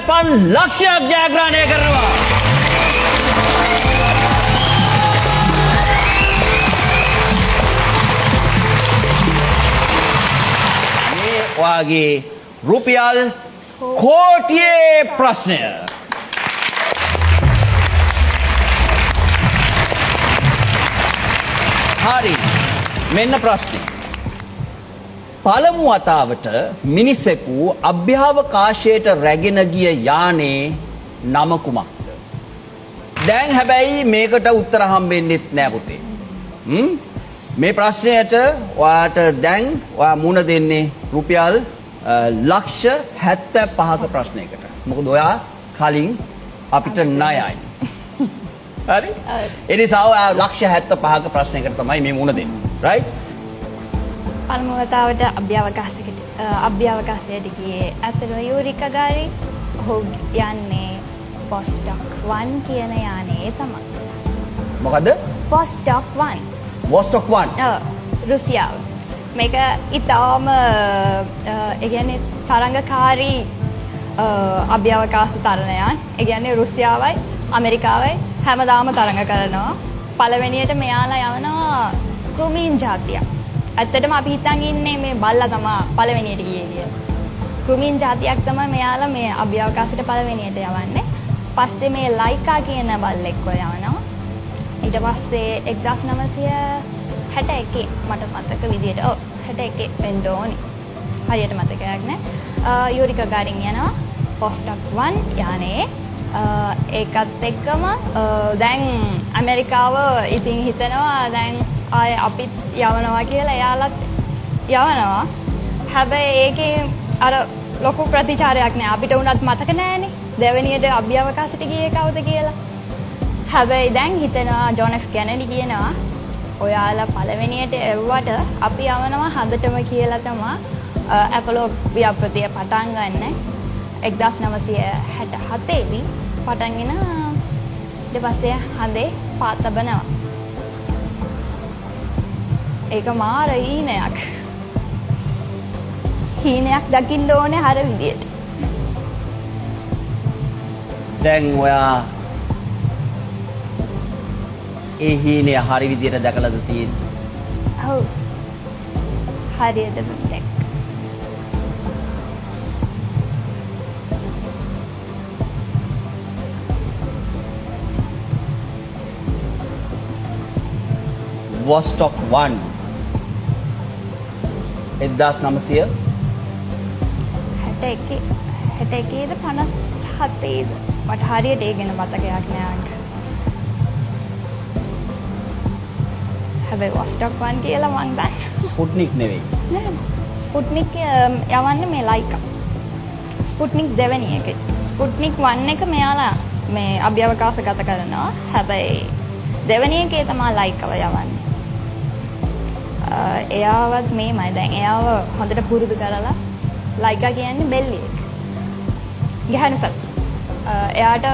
පන් ලක්ෂයක් ජයග්‍රහණය කරනවා. මේ වාගේ රුපියල් කෝටියේ ප්‍රශ්නය. හරි. මෙන්න ප්‍රශ්නේ. පළමු වතාවට මිනිසෙකු අභ්‍යවකාශයට රැගෙන ගිය යානේ නම කුමක්ද? දැන් හැබැයි මේකට උත්තර හම්බෙන්නෙත් නෑ පුතේ. මේ ප්‍රශ්නයට ඔයාට දැන් ඔයා මුණ දෙන්නේ රුපියල් ලක්ෂ 75ක ප්‍රශ්නයකට. මොකද ඔයා කලින් අපිට ණයයි. හරි? ඒ නිසා ඔයා ලක්ෂ 75ක ප්‍රශ්නයකට තමයි මේ මුණ දෙන්නේ. right? පළමු වතාවට අභ්‍යවකාශයට ගියේ ඇත්තටම යූරි ගගාරින්. ඔහු යන්නේ වොස්ටොක් 1 කියන යානයේ තමයි. මොකද? වොස්ටොක් 1. වොස්ටොක් 1. රුසියාව. මේක ඊටාම ඒ කියන්නේ තරංගකාරී අභ්‍යවකාශ තරණයන්. ඒ කියන්නේ රුසියාවයි ඇමරිකාවයි හැමදාම තරඟ කරනවා. පළවෙනියට මෙයාලා යවනවා ක්‍රුමීන් ජාතියක්. ඇත්තටම අපි හිතන් ඉන්නේ මේ බල්ලා තමයි පළවෙනියට ගියේ කියලා. ක්‍රුමීන් ජාතියක් තමයි මෙයාලා මේ අභ්‍යවකාශයට පළවෙනියට යවන්නේ. පස්සේ මේ ලයිකා කියන බල්ලෙක්ව යවනවා. ඊට පස්සේ 1961 මට මතක විදියට 61 වෙන්න ඕනි. හරියට මතකයක් නැහැ. යූරි ගගාරින් යනවා වොස්ටොක් 1 යානේ. ඒකත් එක්කම දැන් ඇමරිකාව ඉතින් හිතනවා දැන් ආයේ අපිත් යවනවා කියලා එයාලත් යවනවා. හැබැයි ඒකේ අර ලොකු ප්‍රතිචාරයක් නෑ. අපිට උනත් මතක නෑනේ. දෙවෙනියට අභ්‍යවකාශයට ගියේ කවුද කියලා. හැබැයි දැන් හිතනවා ජොන් එෆ් කෙනඩි කියනවා ඔයාලා පළවෙනියට එව්වට අපි යවනවා හදටම කියලා තමයි ඇපොලෝ ව්‍යාපෘතිය පටන් ගන්න 1967 දී පටන්ගෙන ඊට පස්සේ හදේ පාත් තබනවා. ඒක මාර හීනයක්. හීනයක් දකින්න ඕනේ හර විදියට. දැන් ඔයා ඒ හීනය හරි විදියට දැකලාද තියෙන්නේ? ඔව්. හරියට දැක්ක. වොස්ටොක් 1 1961 61ද 57ද මට හරියට ඒ ගැන මතකයක් නෑ. හැබැයි වොස්ටොක් 1 කියලා මං දන්නවා. ස්පුට්නික් නෙවෙයි. නෑ. ස්පුට්නික් යවන්නේ මේ ලයිකා. ස්පුට්නික් දෙවෙනි එකේ. ස්පුට්නික් 1 එක මෙයාලා මේ අභ්‍යවකාශගත කරනවා. හැබැයි දෙවෙනි එකේ තමයි ලයිකාව යවන්නේ. එයාවත් මේමයි දැන් එයාව හොඳට පුරුදු කරලා ලයිකා කියන්නේ බෙල්ලියෙක්. ගැහණු සත්. එයාට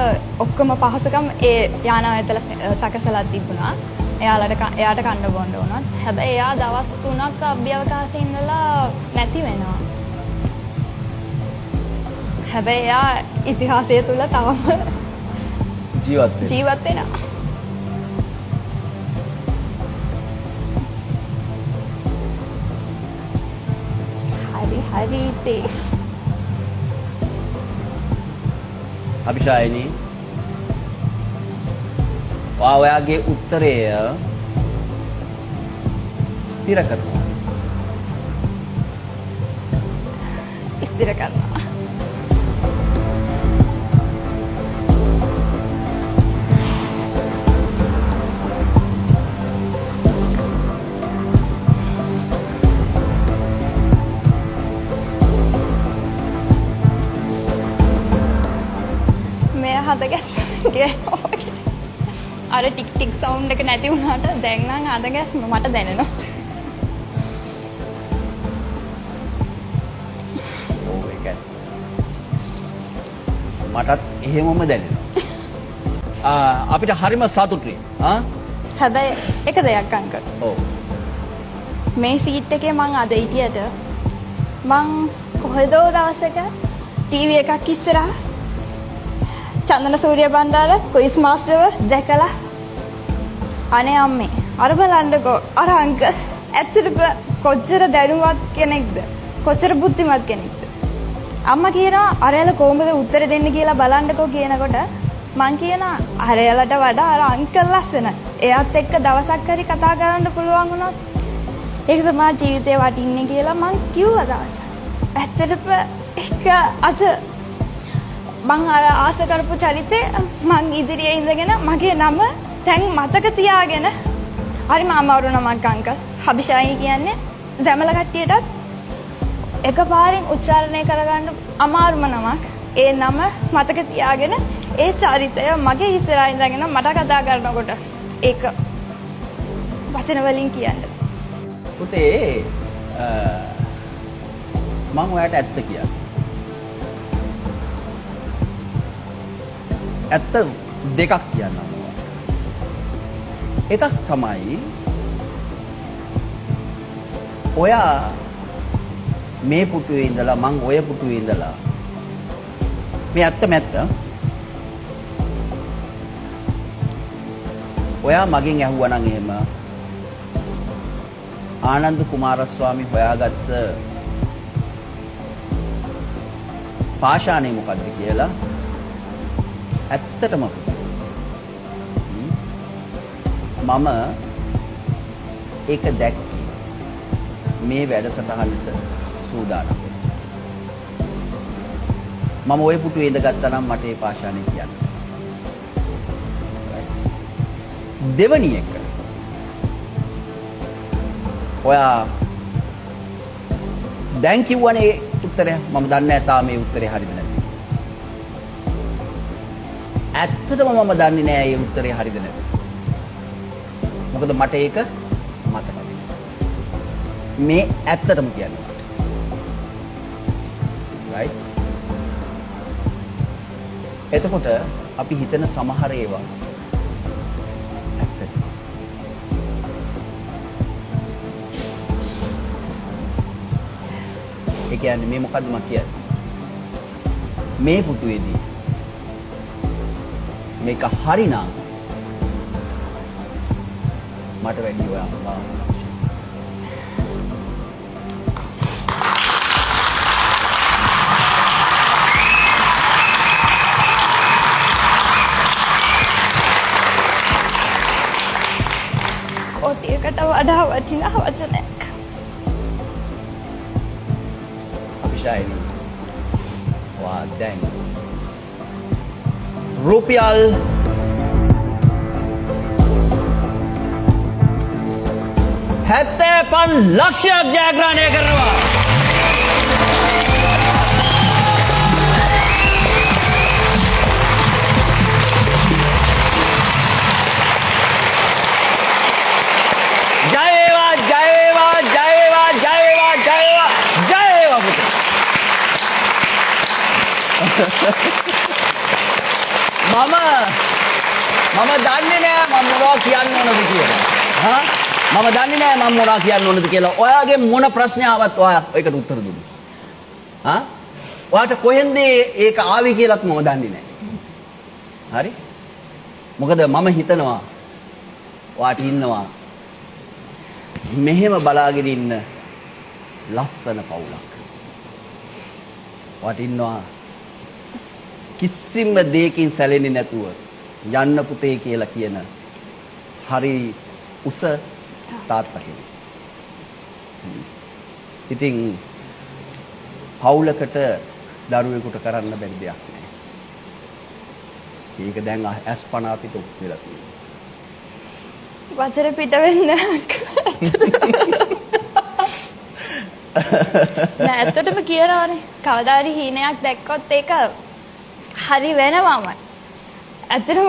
ඔක්කොම පහසුකම් ඒ යානාව ඇතුළත සකසලා තිබුණා. එයාට කන්න බොන්න උනත්. හැබැයි එයා දවස් 3ක් අභ්‍යවකාශයේ ඉඳලා නැති වෙනවා. හැබැයි එයා ඉතිහාසය තුල තවම ජීවත් වෙනවා. හරිතේ. අභිෂායිනි ඔයාගේ උත්තරය ස්ථිර කරනවා. ස්ථිර කරනවා. හද ගැස්ම අර ටික් ටික් සවුන්ඩ් එක නැති වුණාට දැන් නම් හද ගැස්ම මට දැනෙනවා. ඔව් ඒකයි. මටත් එහෙමම දැනෙනවා. අපිට හරිම සතුටුයි. හැබැයි එක දෙයක් අංකල්. ඔව්. මේ සීට් එකේ මං අද හිටියට මං කොහෙදෝ දවසක ටීවී එකක් ඉස්සරහා චන්දන සූර්ය බණ්ඩාර ක්විස් මාස්ටර්ව දැකලා අනේ අම්මේ අර බලන්නකෝ අර අංක ඇත්තටම කොච්චර දැනුවත් කෙනෙක්ද කොච්චර බුද්ධිමත් කෙනෙක්ද අම්මා කියනවා අරයලා කොහොමද උත්තර දෙන්න කියලා බලන්නකෝ කියනකොට මං කියනවා අරයලට වඩා අර අංකල් ලස්සන එයාත් එක්ක දවසක් හරි කතා කරන්න පුළුවන් වුණොත් ඒක තමයි ජීවිතේ වටින්නේ කියලා මං කිව්වා දවසක් ඇත්තටම ඒක අද මං අර ආස කරපු චරිතේ මං ඉදිරියේ ඉඳගෙන මගේ නම දැන් මතක තියාගෙන හරි මාමවරු නමක් අංකල් හබිෂායි කියන්නේ දැමල කට්ටියටත් එකපාරින් උච්චාරණය කරගන්න අමාරුම නමක් ඒ නම මතක තියාගෙන ඒ චරිතය මගේ ඉස්සරහින් ඉඳගෙන මට කතා කරනකොට ඒක වචන වලින් කියන්න පුතේ මම ඔයාලට ඇත්ත කියන්නේ ඇත්ත දෙකක් කියන්නම් එකක් තමයි ඔයා මේ පුටුවේ ඉඳලා මං ඔය පුටුවේ ඉඳලා මේ ඇත්ත මැත්ත ඔයා මගෙන් ඇහුවා නම් එහෙම ආනන්ද කුමාරස්වාමී හොයාගත්ත පාෂාණය මොකද්ද කියලා ඇත්තටම මම ඒක දැක්කේ මේ වැඩසටහනට සූදානම් වෙන්න. මම ওই පුටුවේ ඉඳගත්තා නම් මට ඒ පාෂාණය කියන්න. දෙවනි එක. ඔයා දැන් කිව්වනේ උත්තරය මම දන්නේ නැහැ තාම මේ උත්තරේ හරිද නැද්ද. ඇත්තටම මම දන්නේ නැහැ මේ උත්තරේ හරිද නැද්ද. මොකද මට ඒක මතක මේ ඇත්තටම කියන්නේ right එතකොට අපි හිතන සමහර ඒවා ඇත්තට ඒ කියන්නේ මේ මොකද්ද මම කියන්නේ මේ පුටුවේදී මේක හරිනම් මට වැඩි ඔයා කොටියකට වඩා වටිනා වචනයක් අභිෂායිනි වා දැන් රුපියල් හැත්තෑපන් ලක්ෂයක් ජයග්‍රහණය කරනවා. ජයවේවා ජයවේවා ජයවේවා ජයවේවා ජයවේවා ජයවේවා පුතේ. මම දන්නේ නෑ මම මොනවා කියන්න ඕනද කියලා. හා මම දන්නේ නෑ මම මොනවා කියන්න ඕනද කියලා. ඔයාගේ මොන ප්‍රශ්න ආවත් ඔයා ඒකට උත්තර දුන්නා. හා? ඔයාට කොහෙන්ද ඒක ආවේ කියලාත් මම දන්නේ නෑ. හරි? මොකද මම හිතනවා ඔයාට ඉන්නවා මෙහෙම බලාගෙන ඉන්න ලස්සන පවුලක්. ඔයාට ඉන්නවා කිසිම දෙයකින් සැලෙන්නේ නැතුව යන්න පුතේ කියලා කියන හරි උස තාත්තා කෙනෙක්. ඉතින් පවුලකට දරුවෙකුට කරන්න බැරි දෙයක් නෑ. ඒක දැන් අස්පන අපිට ඔප්පෙලා තියෙනවා. වචර පිට වෙන්න නෑ ඇත්තටම කියනවානේ කවදා හරි හීනයක් දැක්කොත් ඒක හරි වෙනවමයි. ඇත්තටම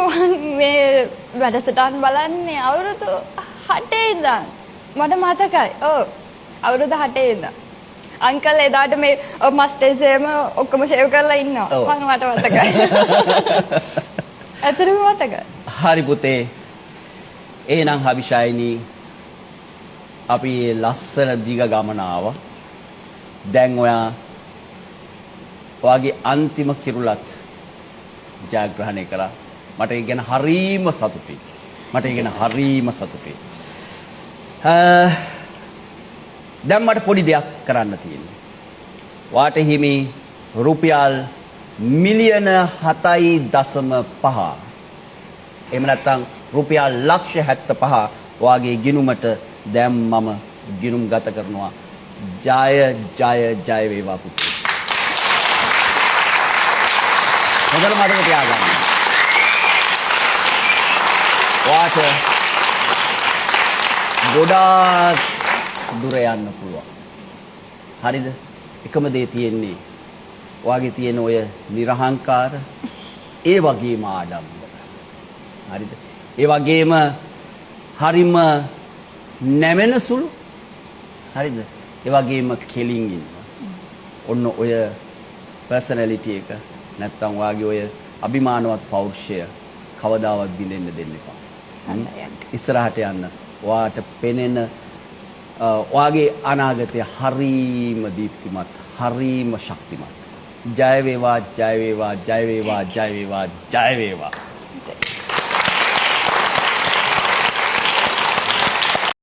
මේ වැඩසටහන් බලන්නේ අවුරුදු 8 ඉඳන් මට මතකයි. ඔව් අවුරුදු 8 ඉඳන්. අංකල් එදාට මේ මස්ටර්ස්ම ඔක්කොම ෂේව් කරලා ඉන්නවා. මම මට මතකයි. ඇත්තටම මතකයි. හරි පුතේ. එහෙනම් හබිෂායිනි අපි ලස්සන දිග ගමන ආවා. දැන් ඔයාගේ අන්තිම කිරුළත් ජයග්‍රහණය කරා. මට ඒ ගැන හරීම සතුටුයි. මට ඒ ගැන හරීම සතුටුයි. දැන් මට පොඩි දෙයක් කරන්න තියෙනවා. වාට හිමි රුපියල් මිලියන 7.5 එහෙම නැත්නම් රුපියල් ලක්ෂ 75 වාගේ ගිණුමට දැන් මම ගිණුම් ගත කරනවා. ජය ජය ජය වේවා පුතේ. හොඳට මතක තියාගන්න. වාට ගොඩාක් දුර යන්න පුළුවන්. හරිද? එකම දේ තියෙන්නේ වාගේ තියෙන ඔය නිර්හංකාර ඒ වගේම ආඩම්බර. හරිද? ඒ වගේම හරිම නැමෙන සුළු. හරිද? ඒ වගේම කෙලින් ඉන්න. ඔන්න ඔය පර්සනැලිටි එක නැත්තම් වාගේ ඔය අභිමානවත් පෞරුෂය කවදාවත් බිඳෙන්න දෙන්න එපා. ඉස්සරහට යන්න. වාට පෙනෙන වාගේ අනාගතය හරීම දීප්තිමත්, හරීම ශක්තිමත්. ජය වේවා, ජය වේවා, ජය වේවා, ජය වේවා, ජය වේවා.